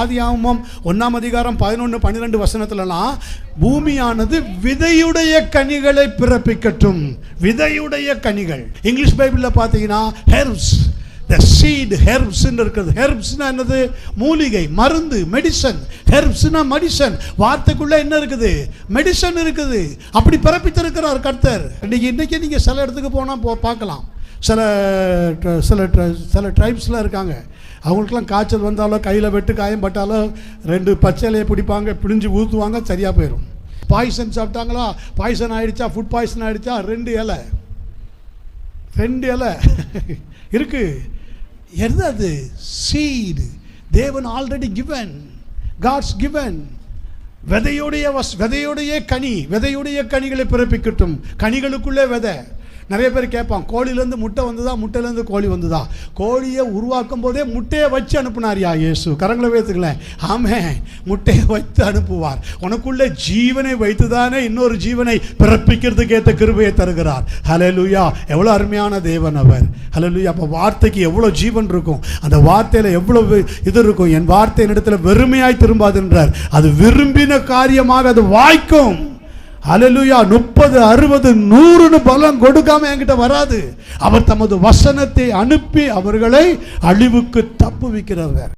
ஆதியாகமம் 1:11-12 பூமியானது விதையுடைய கனிகளை பிறப்பிக்கட்டும். விதையுடைய கனிகள். இங்கிலீஷ் பைபிள்ல பார்த்தீங்கன்னா ஹெர்ப்ஸ், the seed herbs இருக்குது. ஹெர்ப்ஸ்னா என்னது? மூலிகை, மருந்து, மெடிசன். ஹெர்ப்ஸ்னா மெடிசன். வார்த்தைக்குள்ள என்ன இருக்குது? மெடிசன் இருக்குது. அப்படி பிறப்பித்திருக்கிறார் கர்த்தர். இன்னைக்கு நீங்க சில இடத்துக்கு போனா பார்க்கலாம். சில ட்ரைப்ஸ்லாம் இருக்காங்க. அவங்களுக்குலாம் காய்ச்சல் வந்தாலும் கையில் வெட்டு காயம் பட்டாலும் 2 பச்சை இலையை பிடிப்பாங்க, பிடிஞ்சு ஊற்றுவாங்க, சரியாக போயிடும். பாய்சன் சாப்பிட்டாங்களா, பாய்சன் ஆகிடுச்சா, ஃபுட் பாய்சன் ஆகிடுச்சா, 2 இலை இருக்கு. எது அது? சீடு. தேவன் ஆல்ரெடி கிவன், காட்ஸ் கிவன். விதையுடைய கனி, விதையுடைய கனிகளை பிறப்பிக்கட்டும். கனிகளுக்குள்ளே விதை. நிறைய பேர் கேட்பான், கோழிலேருந்து முட்டை வந்ததா, முட்டையிலேருந்து கோழி வந்ததா? கோழியை உருவாக்கும் போதே முட்டையை வச்சு அனுப்புனாரியா இயேசு? கரங்களை வைத்துக்கலேன். ஆமே, முட்டையை வைத்து அனுப்புவார். உனக்குள்ளே ஜீவனை வைத்துதானே இன்னொரு ஜீவனை பிறப்பிக்கிறதுக்கு ஏற்ற கிருபையை தருகிறார். ஹல்லேலூயா! எவ்வளோ அருமையான தேவன் அவர். ஹல்லேலூயா! அப்போ வார்த்தைக்கு எவ்வளோ ஜீவன் இருக்கும், அந்த வார்த்தையில் எவ்வளவு இது இருக்கும். என் வார்த்தை என்னிடத்தில் வெறுமையாய் திரும்பாதுன்றார். அது விரும்பின காரியமாக அது வாய்க்கும். ஹல்லேலூயா! 30, 60, 100 பலம் கொடுக்காம என்கிட்ட வராது. அவர் தமது வசனத்தை அனுப்பி அவர்களை அழிவுக்கு தப்புவிக்கிறவர்.